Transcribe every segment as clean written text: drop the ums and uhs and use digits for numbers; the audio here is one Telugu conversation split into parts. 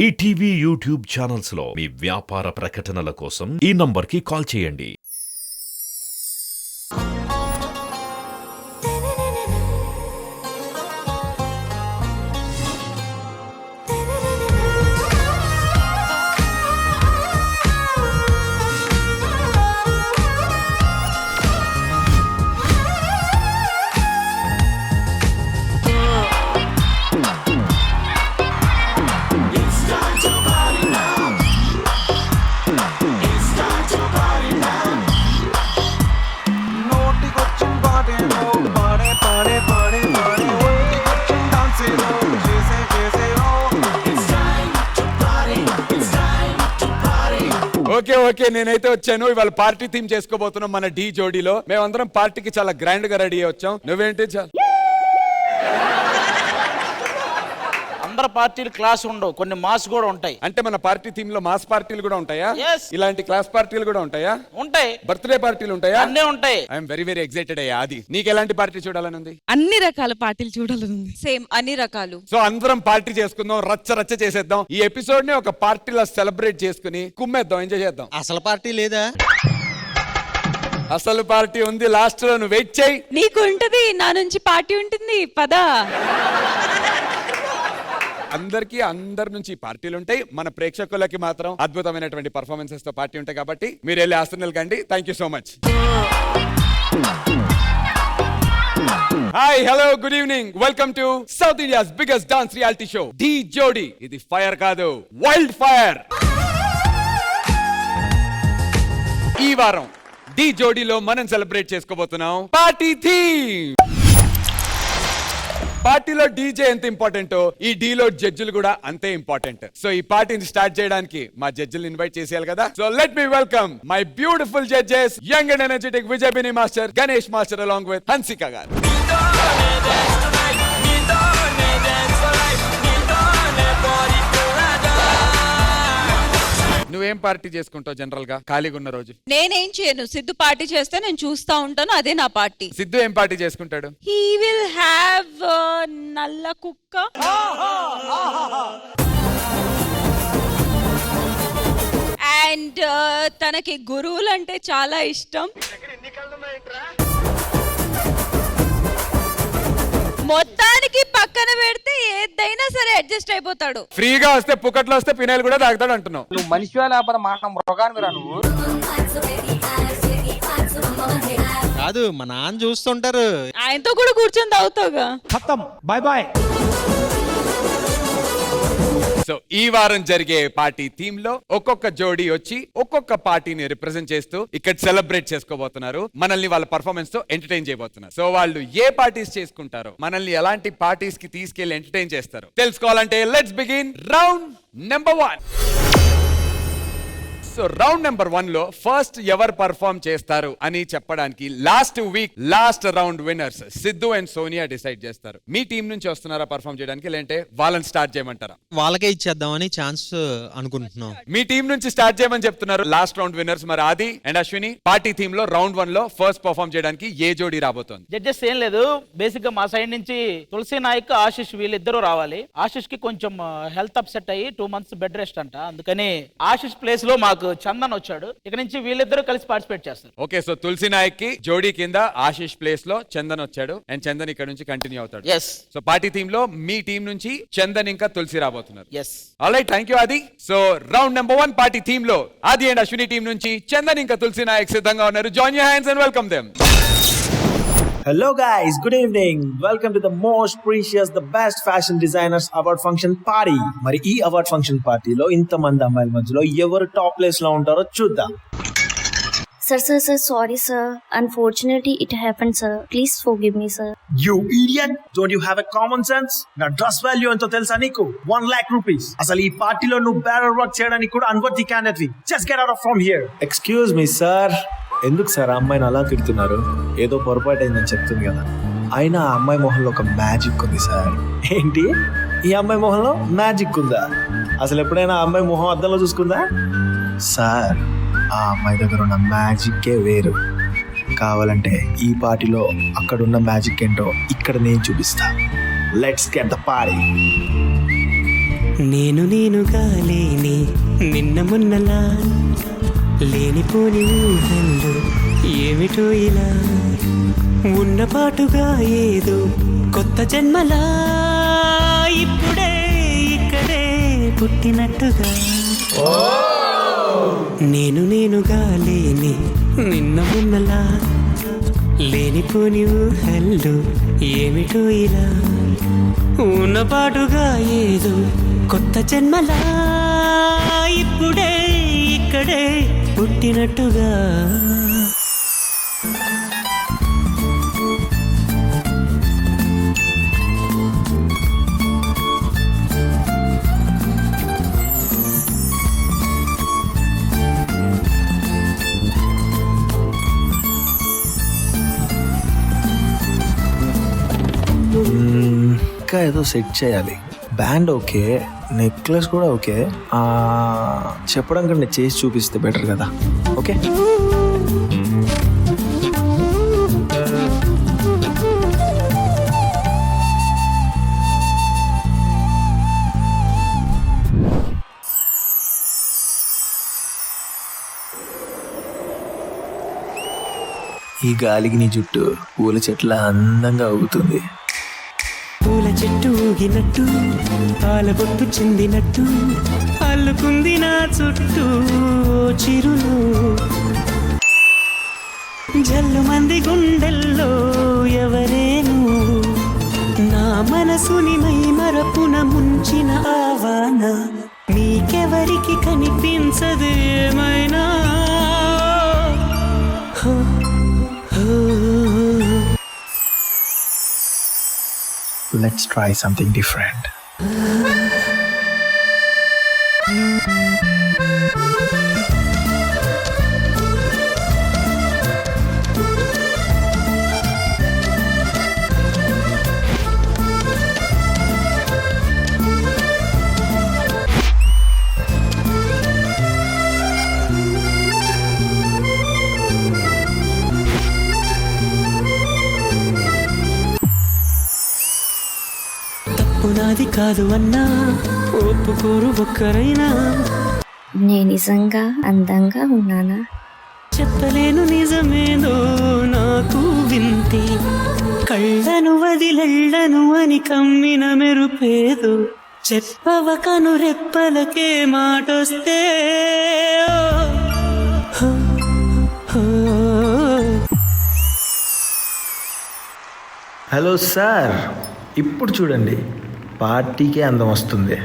ఈటీవీ యూట్యూబ్ ఛానల్స్ లో మీ వ్యాపార ప్రకటనల కోసం ఈ నంబర్కి కాల్ చేయండి. ఓకే నేనైతే వచ్చాను. ఇవాళ పార్టీ థీమ్ చేసుకోబోతున్నాం మన డి జోడీలో. మేమందరం పార్టీకి చాలా గ్రాండ్ గా రెడీ అయ్యి వచ్చాం. నువ్వేంటి? అందరు పార్టీలు క్లాస్ ఉండవు, కొన్ని మాస్ కూడా ఉంటాయి. అంటే మన పార్టీ థీమ్ లో మాస్ పార్టీలు కూడా ఉంటాయా? Yes. ఇలాంటి క్లాస్ పార్టీలు కూడా ఉంటాయా? ఉంటాయి. బర్త్డే పార్టీలు ఉంటాయా? అన్నీ ఉంటాయి. ఐఎమ్ వెరీ ఎక్సైటెడ్ అయ్యా. అది నీకు ఎలాంటి పార్టీ చూడాలని ఉంది? అన్ని రకాల పార్టీలు చూడాలని ఉంది. సేమ్ అన్ని రకాలు. సో అందరం పార్టీ చేసుకుందాం, రచ్చ చేసేద్దాం. ఈ ఎపిసోడ్ ని ఒక పార్టీలా సెలబ్రేట్ చేసుకుని కుమ్మేద్దాం, ఎంజాయ్ చేద్దాం. అసలు పార్టీ లేదా? అసలు పార్టీ ఉంది. లాస్ట్ లో నువ్వు వెయిట్ చేయి. నీకు ఉంటది, నా నుంచి పార్టీ ఉంటుంది. పదా అందరి నుంచి పార్టీలు ఉంటాయి. మన ప్రేక్షకులకి మాత్రం అద్భుతమైనటువంటి పర్ఫార్మెన్సెస్ తో పార్టీ ఉంటాయి. కాబట్టి మీరు వెళ్ళి ఆసనలు కండి. Thank you so much. Hi, hello, good evening. Welcome to South India's biggest dance reality show Dhee Jodi. ఇది ఫైర్ కాదు, వైల్డ్ ఫైర్. ఈ వారం డి జోడీలో మనం సెలబ్రేట్ చేసుకోబోతున్నాం పార్టీ థీమ్. పార్టీలో డీజే ఎంత ఇంపార్టెంటో ఈ డీలో జడ్జిలు కూడా అంతే ఇంపార్టెంట్. సో ఈ పార్టీని స్టార్ట్ చేయడానికి మా జడ్జిలు ఇన్వైట్ చేసేయాలి కదా. So let me welcome my beautiful judges, young and energetic Vijay Binni master, Ganesh master along with Hansika garu. నువ్వేం పార్టీ చేసుకుంటావు జనరల్ గా ఖాళీగా ఉన్న రోజు? నేనేం చేయను, సిద్ధు పార్టీ చేస్తే నేను చూస్తా ఉంటాను, అదే నా పార్టీ. సిద్ధు ఏం పార్టీ చేసుకుంటాడు? హీ విల్ హ్యావ్ నల్ల కుక్క అండ్ తనకి గురువులు అంటే చాలా ఇష్టం. మొత్తానికి పక్కన పెడితే ఏదైనా సరే అడ్జస్ట్ అయిపోతాడు. ఫ్రీగా వస్తే పుకట్లో వస్తే పినాయిల్ కూడా తాగుతాడు అంటున్నావు. నువ్వు మనిషివా లేకపోతే మాట మృగానివి రా నువ్వు. కాదు, మా నాన్న చూస్తుంటారు. ఆయనతో కూడా కూర్చొని తాగుతావుగా. Bye bye. సో ఈ వారం జరిగే పార్టీ థీమ్ లో ఒక్కొక్క జోడీ వచ్చి ఒక్కొక్క పార్టీని రిప్రజెంట్ చేస్తూ ఇక్కడ సెలబ్రేట్ చేసుకోబోతున్నారు. మనల్ని వాళ్ళ పర్ఫార్మెన్స్ తో ఎంటర్టైన్ చేయబోతున్నారు. సో వాళ్ళు ఏ పార్టీస్ చేసుకుంటారో, మనల్ని ఎలాంటి పార్టీస్ కి తీసుకెళ్లి ఎంటర్టైన్ చేస్తారు తెలుసుకోవాలంటే let's begin round number 1. So round number 1 లో ఫస్ట్ ఎవరు పర్ఫార్మ్ చేస్తారు అని చెప్పడానికి last round winners Siddhu and Sonia decide చేస్తారు. మీ టీం నుంచి వస్తున్నారా పర్ఫార్మ్ చేయడానికి, లేదంటే వాళ్ళని స్టార్ట్ చేయమంటారా? వాళ్ళకే ఇచ్చేద్దామని ఛాన్స్ అనుకుంటున్నాం. మీ టీం నుంచి స్టార్ట్ చేయమని చెప్తున్నారు లాస్ట్ రౌండ్ విన్నర్స్. మరి ఆది అండ్ అశ్విని, పార్టీ థీమ్ లో రౌండ్ 1 లో ఫస్ట్ పర్ఫార్మ్ చేయడానికి ఏ జోడీ రాబోతోంది? జడ్జెస్ ఏం లేదు, బేసిక్ గా మా సైడ్ నుంచి తులసి నాయక్, ఆశిష్ వీళ్ళిద్దరూ రావాలి. ఆశిష్ కి కొంచెం హెల్త్ అప్సెట్ అయ్యి 2 months బెడ్ రెస్ట్ అంట. అందుకని ఆశిష్ ప్లేస్ లో మాకు చందన్ వచ్చాడు. ఇక నుంచి వీళ్ళిద్దరూ కలిసి పార్టిసిపేట్ చేస్తారు. ఓకే, సో తులసి నాయక్ కి జోడీ కింద ఆశిష్ ప్లేస్ లో చందన్ వచ్చాడు అండ్ చందన్ ఇక్కడ నుంచి కంటిన్యూ అవుతాడు. ఎస్. సో పార్టీ థీమ్ లో మీ టీం నుంచి చందన్ ఇంకా తులసి రాబోతున్నారు. ఎస్. ఆల్రైట్, థ్యాంక్ యూ ఆది. So round number 1 party theme లో ఆది అండ్ అశ్విని టీం నుంచి చందన్ ఇంకా తులసి నాయక్ సిద్ధంగా ఉన్నారు. Join your hands and welcome them. Hello guys, good evening. Welcome to the most precious, the best fashion designers award function party. మరి ఈ అవార్డ్ ఫంక్షన్ పార్టీలో ఇంతమంది అమ్మాయిల మధ్యలో ఎవరు టాప్ ప్లేస్ లో ఉంటారో చూద్దాం. Sir, sorry, sir. Unfortunately, it happened, sir. Please forgive me, sir. You idiot! Don't you have a common sense? నా డ్రెస్ వాల్యూ ఎంతో తెలుసా నీకు? 1 lakh rupees. అసలు ఈ పార్టీలో నువ్వు బ్యారర్ వర్క్ చేయడానికి కూడా unworthy candidate. Just get out from here. Excuse me, sir. ఎందుకు సార్ అమ్మాయిని అలా తిడుతున్నారు? ఏదో పొరపాటు అయిందని చెప్తుంది కదా. అయినా ఆ అమ్మాయి మొహంలో ఒక మ్యాజిక్ ఉంది సార్. ఏంటి? ఈ అమ్మాయి మొహంలో మ్యాజిక్ ఉందా? అసలు ఎప్పుడైనా ఆ అమ్మాయి మొహం అద్దంలో చూసుకుందా? సార్, ఆ అమ్మాయి దగ్గర ఉన్న మ్యాజిక్కే వేరు. కావాలంటే ఈ పార్టీలో అక్కడున్న మ్యాజిక్ ఏంటో ఇక్కడ నేను చూపిస్తా. Let's get the party. నేనుగా లేని నిన్న మొన్నలా లేనిపోని ఊహల్లో ఏమిటో ఇలా ఉన్నపాటుగా ఏదో కొత్త జన్మలా ఇప్పుడే ఇక్కడే పుట్టినట్టుగా నేనుగా లేని నిన్న మొన్నలా లేనిపోని ఊహల్లో ఏమిటో ఇలా ఉన్నపాటుగా ఏదో కొత్త జన్మలా ఇప్పుడే ఇక్కడే పుట్టినట్టుగా. ఇంకా ఏదో సెట్ చేయాలి. బ్యాండ్ ఓకే, నెక్లెస్ కూడా ఓకే. చెప్పడం కంటే చేసి చూపిస్తే బెటర్ కదా. ఓకే, ఈ గాలికి నీ జుట్టు పూల చెట్ల అందంగా ఊగుతుంది. పూల చెట్టు ఊగినట్టు పాలబొట్టు చెందినట్టు అల్లుకుంది నా చుట్టూ చిరులు జల్లు మంది గుండెల్లో ఎవరేను నా మనసుని మై మరపున ముంచిన ఆవాన నీకెవరికి కనిపించదు ఏమైనా. Let's try something different. నాది కాదు అన్నా ఒప్పుకోరు ఒక్కరైనా. నేను నిజంగా అందంగా ఉన్నానా? చెప్పలేను నిజమేదో నాకు వింతే కళ్ళను వదిలెళ్ళను అని కమ్మిన మెరుపేదో చెప్పవ కను రెప్పలకే మాటొస్తే. హలో సార్, ఇప్పుడు చూడండి, పార్టీకే అందం వస్తుంది.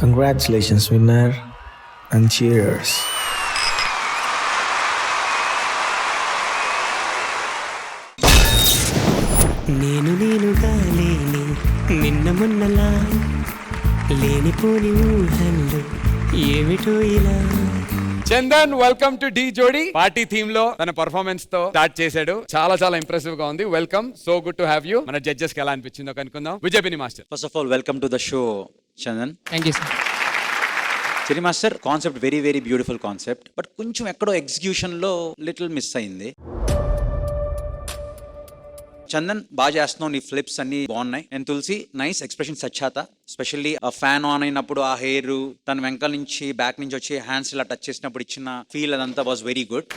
Congratulations, winner, and cheers. నేనుగా లేని నిన్న మొన్నలా లేనిపోని ఊహల్లో ఏమిటో ఇలా. చందన్, వెల్కమ్ టు డి జోడి. పార్టీ థీమ్ లో తన పర్ఫార్మెన్స్ తో స్టార్ట్ చేశాడు. చాలా ఇంప్రెసివ్ గా ఉంది. Welcome, so good to have you. మన జడ్జెస్ కి ఎలా అనిపించిందో కనుక్కుందాం. Vijay Binni master. First of all welcome to the show Chandan. Thank you sir. చెరి master, concept very very beautiful concept, but కొంచెం ఎక్కడో ఎగ్జిక్యూషన్ లో లిటిల్ మిస్ అయింది. చందన్, బాగా చేస్తున్నావు, నీ ఫ్లిప్స్ అన్ని బాగున్నాయి. అండ్ తులసి, నైస్ ఎక్స్ప్రెషన్ సచ్చాత. స్పెషల్లీ ఆ ఫ్యాన్ ఆన్ అయినప్పుడు ఆ హెయిర్ తన వెనకాల నుంచి బ్యాక్ నుంచి వచ్చి హ్యాండ్స్ ఇలా టచ్ చేసినప్పుడు ఇచ్చిన ఫీల్ అదంతా was very good.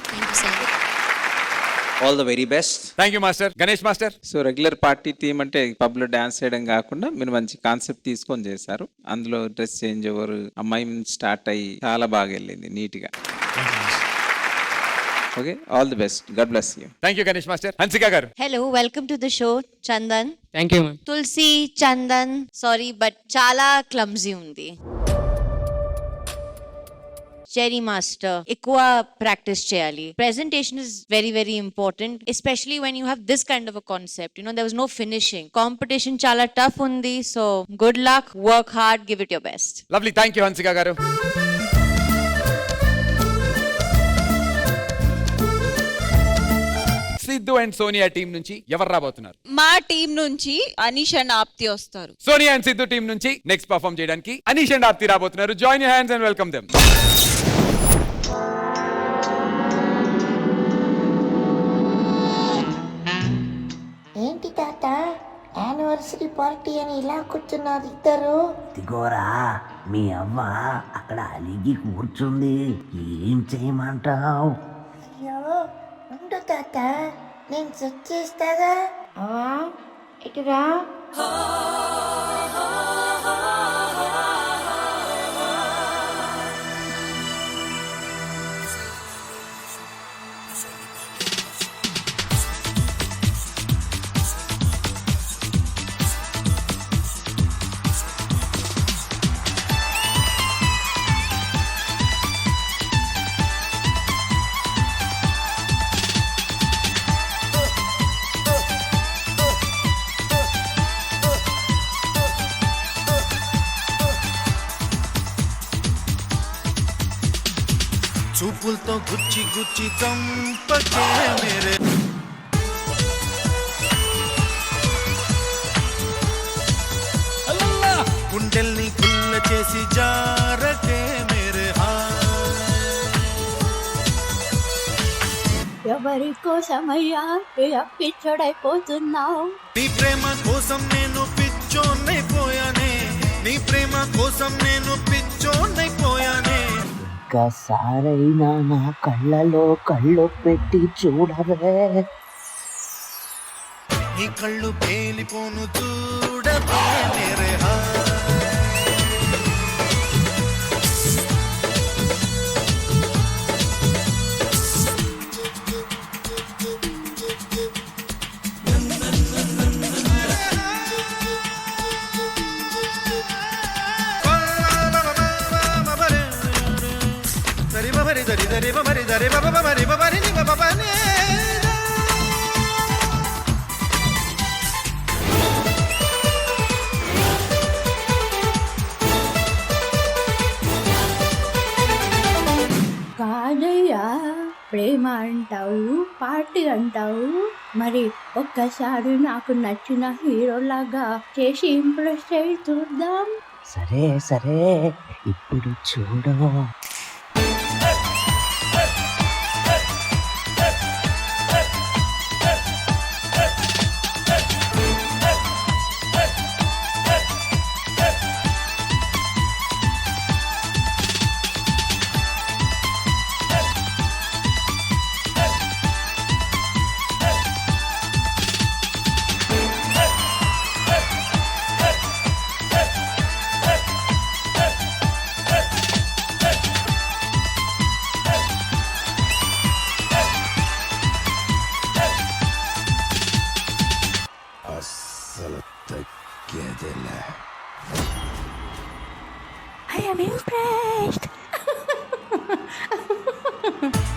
All the very best. Thank you master. Ganesh master. So regular party theme అంటే పబ్ లో డాన్స్ చేయడం కాకుండా మీరు మంచి కాన్సెప్ట్ తీసుకొని చేశారు. అందులో డ్రెస్ చేంజ్ ఓవర్ అమ్మాయి స్టార్ట్ అయ్యి చాలా బాగా వెళ్ళింది నీట్ గా. Okay, all the best, God bless you. Thank you Ganesh master. Hansika garu. Hello, welcome to the show Chandan. Thank you ma'am. Tulasi, Chandan, sorry but చాలా క్లమ్జీ ఉంది. చెరీ మాస్టర్, ఎక్కువ ప్రాక్టీస్ చేయాలి. Presentation is very very important, especially when you have this kind of a concept. You know there was no finishing. Competition చాలా టఫ్ ఉంది. So good luck, work hard, give it your best. Lovely, thank you Hansika garu. Siddhu and Sonia team నుంచి ఎవరు రాబోతున్నారు? మా టీం నుంచి అనీష్ అండ్ ఆప్తి వస్తారు. సోనియా అండ్ సిద్ధు టీం నుంచి నెక్స్ట్ పర్ఫామ్ చేయడానికి అనీష్ అండ్ ఆప్తి రాబోతున్నారు. Join your hands and welcome them. ఏంటి తాత యానివర్సరీ పార్టీ అని ఇలా కూర్చున్నారు ఇద్దరు? దిగోరా, మీ అవ్వ అక్కడ అలిగి కూర్చుంది, ఏం చేయమంటావు? అయ్యో ఉండు తాత, నేను సెట్ చేస్తాగా. ఇటురా. చూపులతో గుచ్చి గుచ్చి చంపకే మేరే, గుండెల్ని గుల్ల చేసి జారకే మేరే ఎవరి కోసమయ్యా పిచ్చోడైపోతున్నావు? నీ ప్రేమ కోసం నేను పిచ్చోన్నైపోయానే, నీ ప్రేమ కోసం నేను పిచ్చోన్నైపోయానే. ఒక్కసారైనా నా కళ్ళలో కళ్ళు పెట్టి చూడవే, నీ కళ్ళు పేలిపోను చూడవే మేరే కాదయ్యా, ప్రేమ అంటావు, పార్టీ అంటావు, మరి ఒక్కసారి నాకు నచ్చిన హీరోలాగా చేసి ఇంప్రెస్ చేయి చూద్దాం. సరే సరే, ఇప్పుడు చూడు.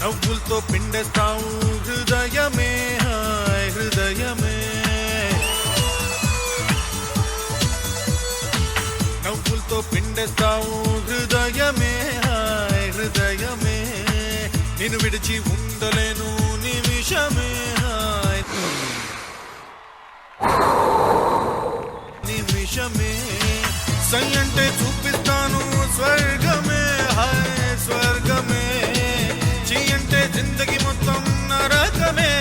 నవ్వులతో పిండేస్తావు హృదయమే, హాయ్ హృదయమే, నవ్వులతో పిండేస్తావు హృదయమే, హాయ్ హృదయమే, నిన్ను విడిచి ఉండలేను నిమిషమే, హాయ్ నిమిషమే, సై అంటే చూపిస్తాను స్వర్గమే, హాయ్ స్వర్గమే, అంటే జిందగీ మొత్తం నరకమే,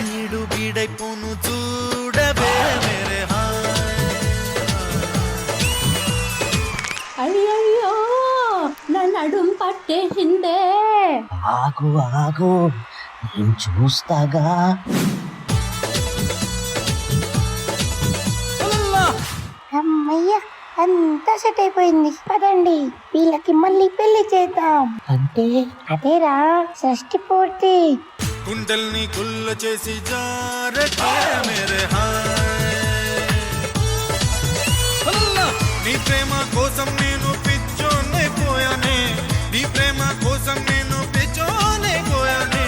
నీడు బీడైపోను చూడవే మేరే అయ్యయ్యో, నా నడుం పట్టేసిందే. ఆగు ఆగు, నేను చూస్తాగా. అమ్మయ్య, అంతా సెట్ అయిపోయింది. పదండి, వీళ్ళకి మళ్ళీ పెళ్లి చేద్దాం. అంటే అదేరా షష్టి పూర్తి. గుండెల్ని గుల్ల చేసి జారకే మేరే నీ ప్రేమ కోసం నేను పిచ్చోనైపోయానే, నీ ప్రేమ కోసం నేను పిచ్చోనైపోయానే,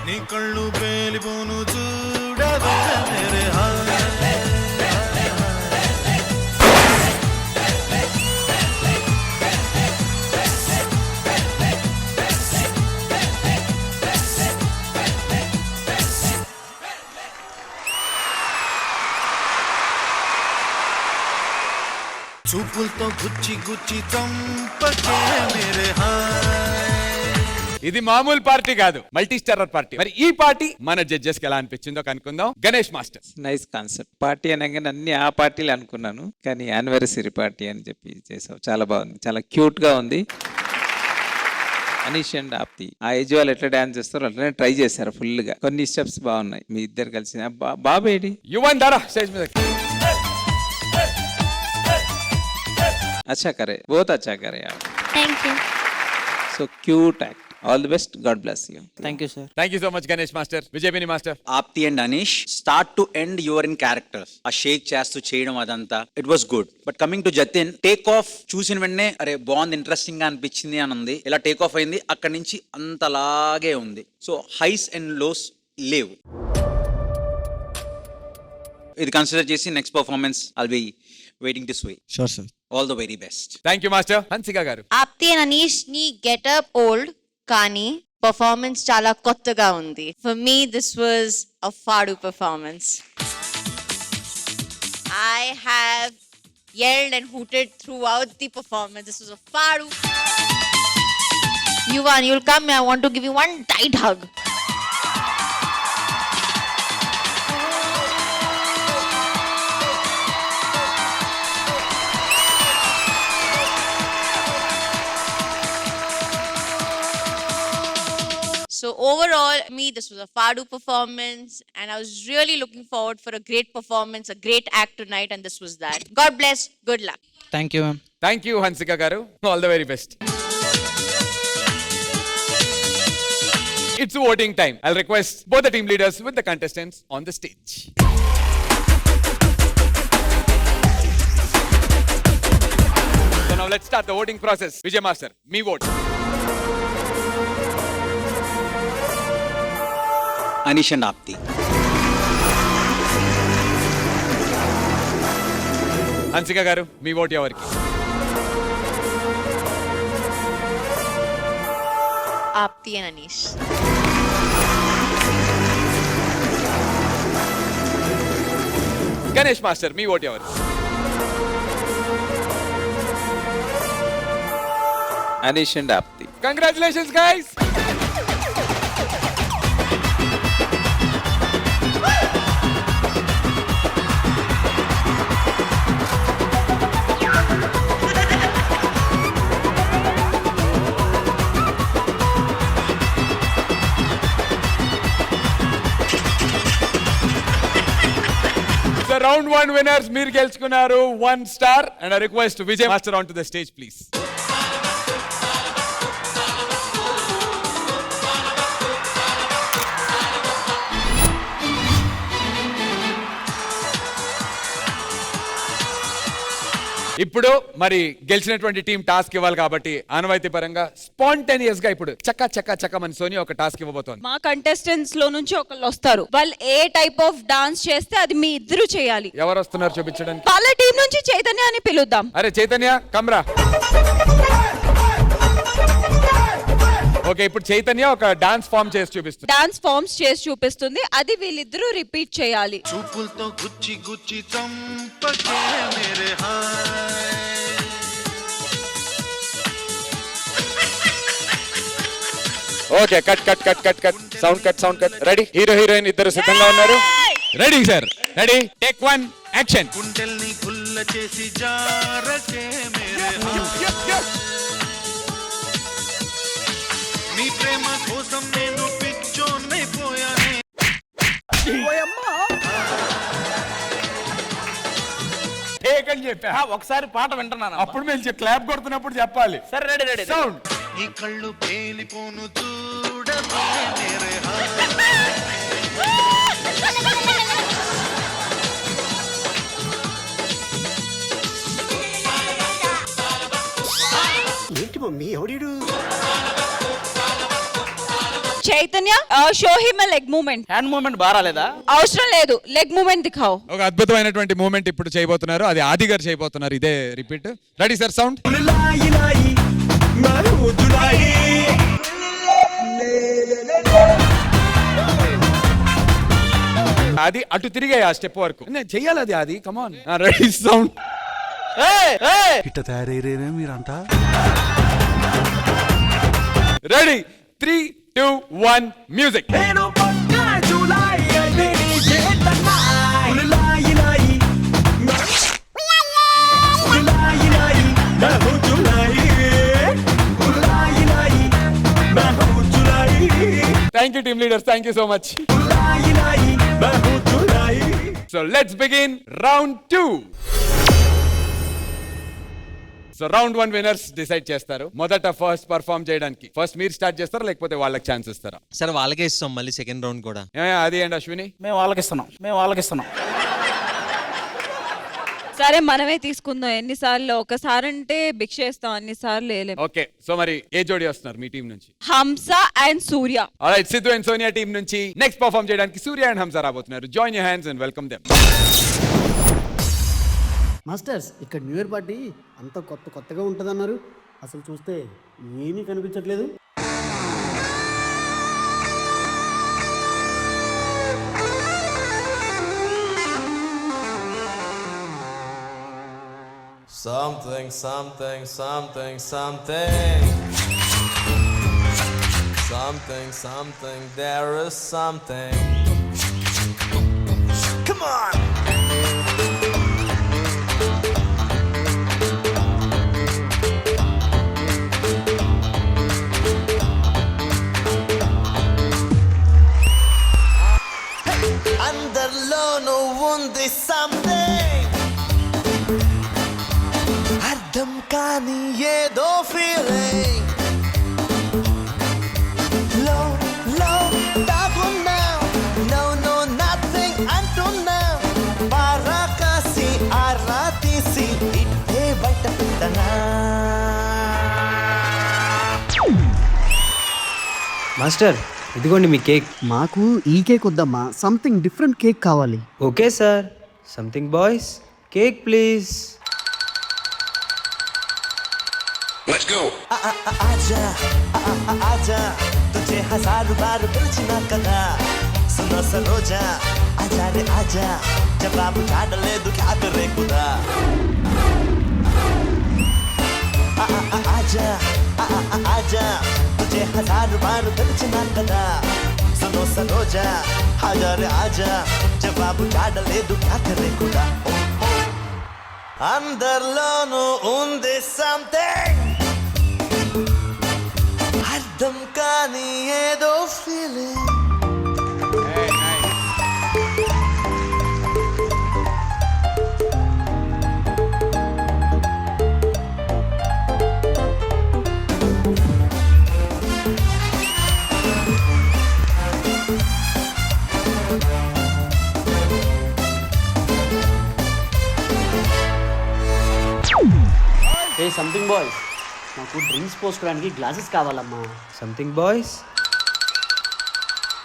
నీ కళ్ళు పేలిపోను చూడవే మేరే చూపులతో గుచ్చి గుచ్చి చంపకే మేరే హాయ్. ఇది మామూలు పార్టీ కాదు, మల్టీ స్టారర్ పార్టీ. మరి ఈ పార్టీ మన జడ్జెస్ కి ఎలా అనిపించిందో కనుక్కుందాం. Ganesh master. Nice concept. Party అనగానే అన్ని ఆ పార్టీలు అనుకున్నాను, కానీ యానివర్సరీ పార్టీ అని చెప్పి చేసావు. చాలా బాగుంది, చాలా క్యూట్ గా ఉంది. అనీష్ అండ్ ఆప్తి ఆ ఏజ్ వాళ్ళు ఎట్లా డాన్స్ చేస్తారో అట్లనే ట్రై చేశారు ఫుల్ గా. కొన్ని స్టెప్స్ బాగున్నాయి మీ ఇద్దరు కలిసి. బాబేడి యువన్ దారా స్టేజ్ మీద. अच्छा करे, बहुत अच्छा करे आप. Thank you. So cute act. All the best. God bless you. Thank you sir. Thank you so much Ganesh master. Vijay Binni master. Apti and Anish start to end your in characters. ఆ షేక్ చేస్తూ చేయడం అదంతా it was good. But coming to Jatin, take off చూసిన వెంటనే అరే బాగుంది, ఇంట్రెస్టింగ్ గా అనిపించింది అని ఉంది. ఇలా టేక్ ఆఫ్ అయింది, అక్కడి నుంచి అంతలాగే ఉంది. సో హైస్ అండ్ లోస్ లేవు. ఇది కన్సిడర్ చేసి next performance I'll be waiting to స్వీ. Sure sir. All the very best. Thank you master. Hansika garu. Aapti and Anish ని గెటప్ ఓల్డ్, కానీ పర్ఫార్మెన్స్ చాలా కొత్తగా ఉంది. For me this was a ఫాడు performance. I have yelled and hooted throughout the performance. This was a fadu. Yuvan, you'll come. I want to give you one tight hug. So overall, this was a fadu performance, and I was really looking forward for a great performance, a great act tonight, and this was that. God bless. Good luck. Thank you ma'am. Thank you Hansika garu. All the very best. It's voting time. I'll request both the team leaders with the contestants on the stage. So now let's start the voting process. Vijay Master, me vote. Anish and Aapti. Hansika garu, మీ ఓటు ఎవరికి? Aapti and Anish. Ganesh master, మీ ఓటు ఎవరికి? Anish and Aapti. Congratulations guys. The round 1 winners మీరు గెలుచుకున్నారు 1 star and I request Vijay Master onto the stage please. ఇప్పుడు మరి గెలిచినటువంటి టీం టాస్క్ ఇవ్వాలి కాబట్టి ఆనవాయితీ పరంగా స్పాంటేనియస్ గా ఇప్పుడు చక్క చక్క చక్క మన సోని ఒక టాస్క్ ఇవ్వబోతోంది. మా కంటెస్టెంట్స్ లో నుంచి ఒకళ్ళు వస్తారు. వాళ్ళు ఏ టైప్ ఆఫ్ డాన్స్ చేస్తే అది మీ ఇద్దరు చేయాలి. ఎవరు వస్తున్నారు చూపించడానికి? వాళ్ళ టీం నుంచి చైతన్య అని పిలుద్దాం. అరే చైతన్య కమ్రా. ఓకే, ఇప్పుడు చైతన్య ఒక డాన్స్ ఫామ్ చేసి చూపిస్తుంది. డాన్స్ ఫార్మ్స్ చేసి చూపిస్తుంది, అది వీళ్ళిద్దరూ రిపీట్ చేయాలి. చూపులతో గుచ్చి గుచ్చి చంపకే మేరే హాయ్. Okay, cut cut cut cut cut sound cut sound cut. Ready? Hero heroine ఇద్దరు సిద్ధంగా ఉన్నారు. Ready sir? Ready, take 1 action. గుండెల్ని గుల్ల చేసి జారకే మేరే హాయ్. నీ ప్రేమ కోసం నేను పిచ్చోన్నైపోయానే. టేక్ అని చెప్పా. ఒకసారి పాట వింటున్నాను. అప్పుడు మేము క్లాప్ కొడుతున్నప్పుడు చెప్పాలి. సరే, రెడీ రెడీ. సౌండ్. నీ కళ్ళు పేలిపోను చూడకే మేరే హాయ్. ఏంటి మమ్మీ ఎవడీడు? Chaitanya, show him leg movement. Hand movement బారాలేదా? అవసరం లేదు, లెగ్ మూమెంట్ దిఖావ్. ఒక అద్భుతమైనటువంటి మూమెంట్ ఇప్పుడు చేయబోతున్నారు. అది ఆది గారు చేయబోతున్నారు. ఇదే రిపీట్. Ready sir? సౌండ్. అది అటు తిరిగాయి ఆ స్టెప్ వరకు. నేను చెయ్యాలి అది. కమాన్. రెడీ? సౌండ్. ఇట్ట తయారయ్యేనే మీరంతా. Ready 3, 2, 1 music. Thank you team leaders, thank you so much. So let's begin round 2. So round 1 winners decide చేస్తారు. మొదట ఫస్ట్ పర్ఫార్మ్ చేయడానికి ఫస్ట్ మీరు స్టార్ట్ చేస్తారా లేకపోతే వాళ్ళకి ఛాన్స్ ఇస్తారా? సరే వాళ్ళకే ఇస్తాం మళ్ళీ సెకండ్ రౌండ్ కూడా. అది అండ్ అశ్విని మేము వాళ్ళకిస్తున్నాం. సరే మనమే తీసుకుందాం. ఎన్నిసార్లు ఒకసారి అంటే భిక్ష చేస్తాం, అన్నిసార్లు వేయలేం. ఓకే, సో మరి ఏ జోడి వస్తున్నారు మీ టీం నుంచి? హంస and Surya. Alright, Siddhu and Sonia team నుంచి నెక్స్ట్ పర్ఫార్మ్ చేయడానికి సూర్య అండ్ హంస రాబోతున్నారు. Join your hands and welcome them. Masters, ఇక్కడ న్యూ ఇయర్ పార్టీ అంత కొత్తగా ఉంటుందన్నారు. అసలు చూస్తే ఏమీ కనిపించట్లేదు. Something, something, something, something. Something, something, there is something. Come on! Underlono undi something. అర్థం కాని ఏదో ఫీలింగ్ లో దాగున్నా నో నథింగ్ అంటున్నా పారాకాసి ఆరా తీసి ఇట్టే బయట పెట్టనా. మాస్టర్, ఇదిగోండి మీ కేక్. మాకు ఈ కేక్ వద్దమ్మా, సంథింగ్ డిఫరెంట్ కేక్ కావాలి. Okay sir, something boys, cake please. Let's go. आजा आजा तुझे 1000 बार पिलचिना कदा सुनो सरोजा आजा रे आजा जवाब झाड़ले दु क्या करे खुदा आजा आजा तुझे 1000 बार पिलचिना कदा सुनो सरोजा आजा रे आजा जवाब झाड़ले दु क्या करे खुदा. अंदरलोनु उंदी something. అర్థం కాని ఏదో ఫీలింగ్. సంథింగ్ బాయ్స్, నాకు డ్రింక్స్ పోసుకోవడానికి గ్లాసెస్ కావాలమ్మా. Something boys.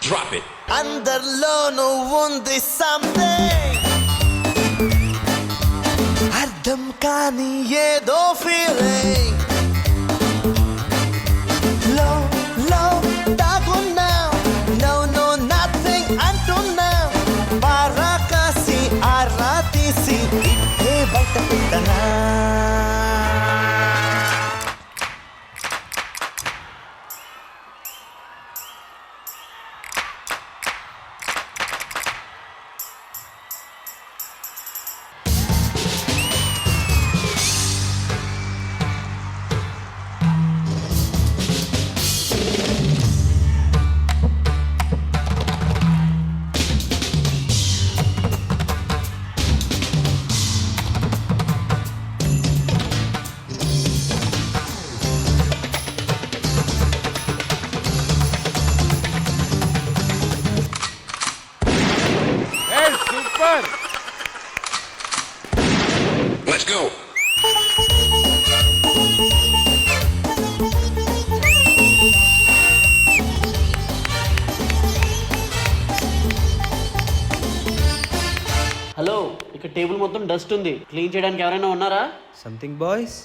Drop it. అందరిలోనూ ఉంది something. అర్థం కాని ఏదో ఫీలింగ్ లో దాగున్నా నో నథింగ్ అంటున్నా పారాకాసి ఆరా తీసి ఇట్టే బయట పెట్టనా. Let's go. హలో, ఇక్కడ టేబుల్ మొత్తం డస్ట్ ఉంది, క్లీన్ చేయడానికి ఎవరైనా ఉన్నారా? Something boys.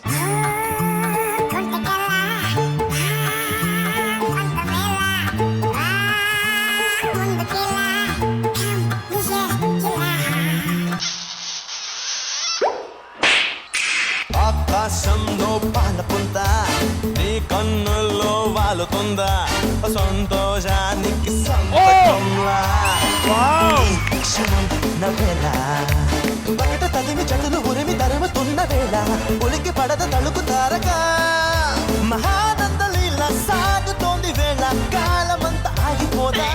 రాలుతుందా సంతోషానికి సంతకంలా క్షణం నవ్వేలా బయట తదిమి చెట్టులు ఉరిమి తరుముతున్న వేళ ఉలికి పడద తలుపు తారగా మహానంద లీల సాగుతోంది వేళ కాలమంతా ఆగిపోదా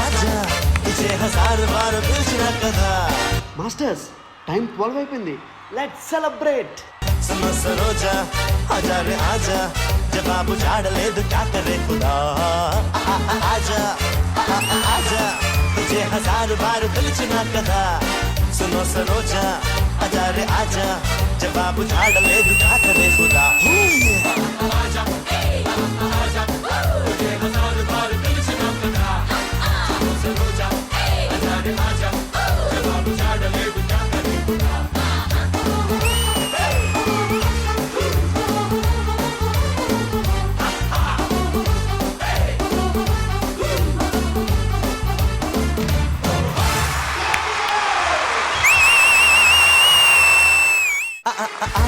ఆజా ఇచ్చే హజారు బారు పిలిచిన కదా మాస్టర్స్ టైం 12 అయిపోయింది. Let's celebrate. सुनो सरोजा आजा रे आजा जवाब झाड़ ले क्या करे खुदा आजा आजा तुझे हजार बार पिलिचिना कदा सुनो सरोजा आजा रे आजा जवाब झाड़ ले क्या करे खुदा आजा आजा तुझे हजार बार पिलिचिना कदा सुनो सरोजा आजा रे आजा जवाब झाड़ ले क्या करे खुदा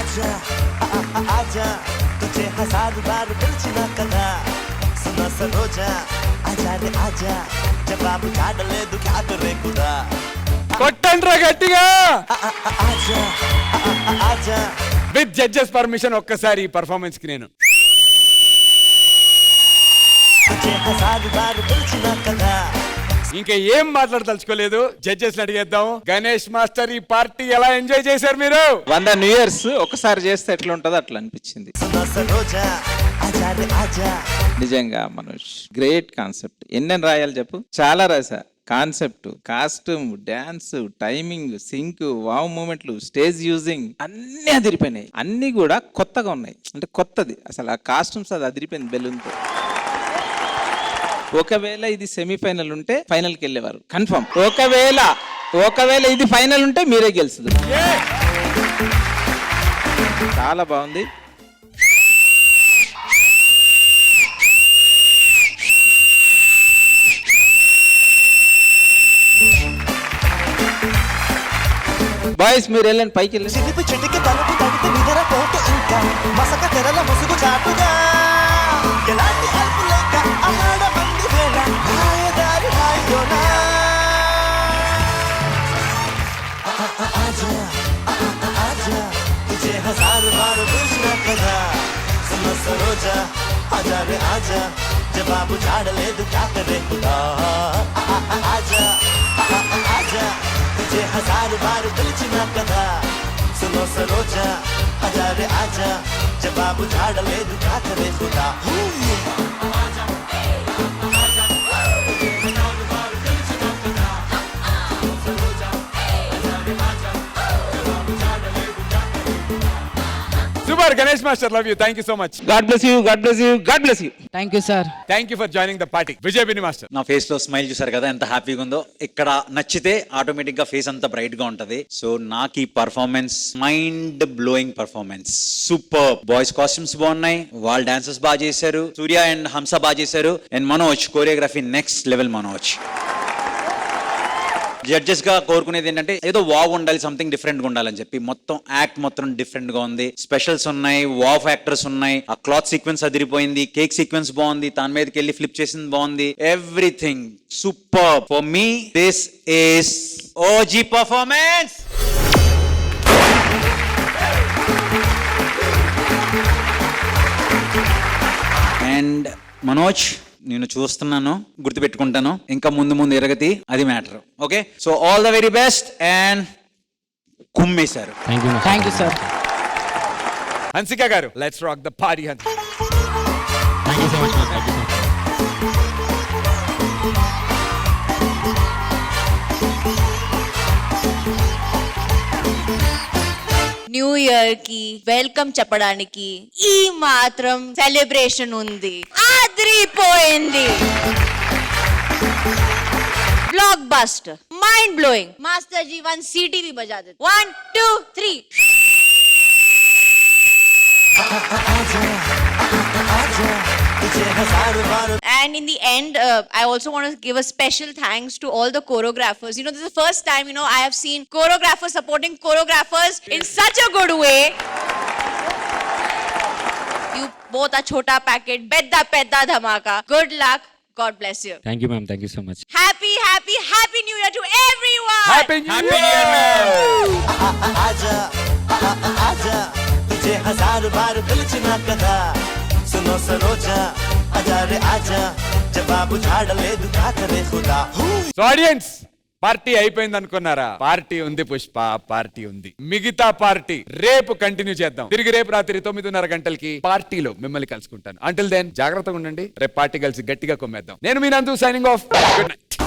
आजा आजा तुझे हजार बार पिलिचिना कदा सुनो सरोजा आजा रे आजा जवाब झाड़ ले क्या करे खुदा కొట్టండ్రా గట్టిగా. आजा आजा విత్ జడ్జెస్ పర్మిషన్ ఒక్కసారి ఈ పర్ఫార్మెన్స్ కి నేను तुझे हजार बार पिलिचिना कदा ఇంకా ఏం మాట్లాడదలుచుకోలేదు. జడ్జెస్ అడిగేద్దాం. గణేష్ మాస్టర్ ఈ పార్టీ ఎలా ఎంజాయ్ చేశారు మీరు? 100 న్యూ ఇయర్స్ ఒకసారి చేస్తే ఎట్లా ఉంటుందో అట్లా అనిపించింది. सुनो सरोजा आजा रे आजा నిజంగా మనోజ్ గ్రేట్ కాన్సెప్ట్. ఎన్నెన్ని రాయాలి చెప్పు, చాలా రాసా. Concept, costume, dance, timing, sync, wow మూమెంట్లు, స్టేజ్ యూజింగ్ అన్ని అదిరిపోయినాయి. అన్ని కూడా కొత్తగా ఉన్నాయి. అంటే కొత్తది అసలు ఆ కాస్ట్యూమ్స్ అది అదిరిపోయింది బెలూన్తో. ఒకవేళ ఇది సెమీఫైనల్ ఉంటే ఫైనల్ కి వెళ్ళేవారు కన్ఫర్మ్. ఒకవేళ ఇది ఫైనల్ ఉంటే మీరే గెలుస్తుంది. చాలా బాగుంది. బాయ్స్ మీరు వెళ్ళండి పైకి వెళ్ళండి. చిలిపి చెట్టుకి తలుపు తడితే నిద్ర పోతే ఇంకా మసక తెరల ముసుగు చాటుగా ఎలాంటి అల్పు లేక ఆడ మంది వేళ దారి హాయిలోనా आजा आजा तुझे हजार बार पूछना कदा सुनो सरोजा आजा रे आजा जवाब झाड़ ले क्या करे खुदा आजा आजा तुझे हजार बार पिलिचिना कदा सुनो सरोजा आजा रे आजा जवाब झाड़ ले क्या करे खुदा super Ganesh master, love you, thank you so much. God bless you, God bless you, God bless you. Thank you sir. Thank you for joining the party. Vijay Bini master, నా ఫేస్ లో స్మైల్ చూసారు కదా ఎంత హ్యాపీగా ఉందో. ఇక్కడ నచ్చితే ఆటోమేటిక్ గా ఫేస్ అంతా బ్రైట్ గా ఉంటది. సో నాకు ఈ performance mind blowing performance. Super. Boys costumes బాగున్నాయి, వాళ్ళ డాన్సెస్ బాగా చేశారు, సూర్య అండ్ హంస బాగా చేశారు, and Manoj choreography next level. Manoj judges గా కోరుకునేది ఏంటంటే ఏదో వావ్ ఉండాలి, సంథింగ్ డిఫరెంట్ గా ఉండాలని చెప్పి. మొత్తం యాక్ట్ మొత్తం డిఫరెంట్ గా ఉంది. స్పెషల్స్ ఉన్నాయి, వావ్ ఫ్యాక్టర్స్ ఉన్నాయి, ఆ క్లాత్ సీక్వెన్స్ అదిరిపోయింది, కేక్ సీక్వెన్స్ బాగుంది, దాని మీదకి వెళ్ళి ఫ్లిప్ చేసింది బాగుంది. Everything super. For me this is OG performance. And Manoj నేను చూస్తున్నాను, గుర్తుపెట్టుకుంటాను, ఇంకా ముందు ముందు ఎరగతి, అది matter. Okay, so all the very best. And కుమ్మేశారు. Thank you sir. Hansika garu, let's rock the party. New year కి వెల్కమ్ చెప్పడానికి ఈ మాత్రం సెలబ్రేషన్ ఉంది. అదిరిపోయింది. Blockbuster, mind blowing. Master ji 1 सीटी भी बजा दे. 1 2 3. आजा आजा तुझे हजारों बार And in the end, I also want to give a special thanks to all the choreographers. You know, this is the first time, you know, I have seen choreographers supporting choreographers in such a good way. You both are chota packet, pedda dhamaka. Good luck. God bless you. Thank you ma'am, thank you so much. Happy New Year to everyone. Happy new year. आजा आजा तुझे हजार बार పిలిచినా కదా सुनो सरोजा आजा रे आजा జవాబు ఝాడలేదు కాకరే ఖుదా సో ఆడియన్స్, పార్టీ అయిపోయింది అనుకున్నారా? పార్టీ ఉంది పుష్ప, పార్టీ ఉంది. మిగతా పార్టీ రేపు కంటిన్యూ చేద్దాం. తిరిగి రేపు రాత్రి 9:30 గంటలకి పార్టీలో మిమ్మల్ని కలుసుకుంటాను. అంటిల్ దెన్ జాగ్రత్తగా ఉండండి. రేపు పార్టీ కలిసి గట్టిగా కొమ్మేద్దాం. నేను మీ నందు సైనింగ్ ఆఫ్. Good night.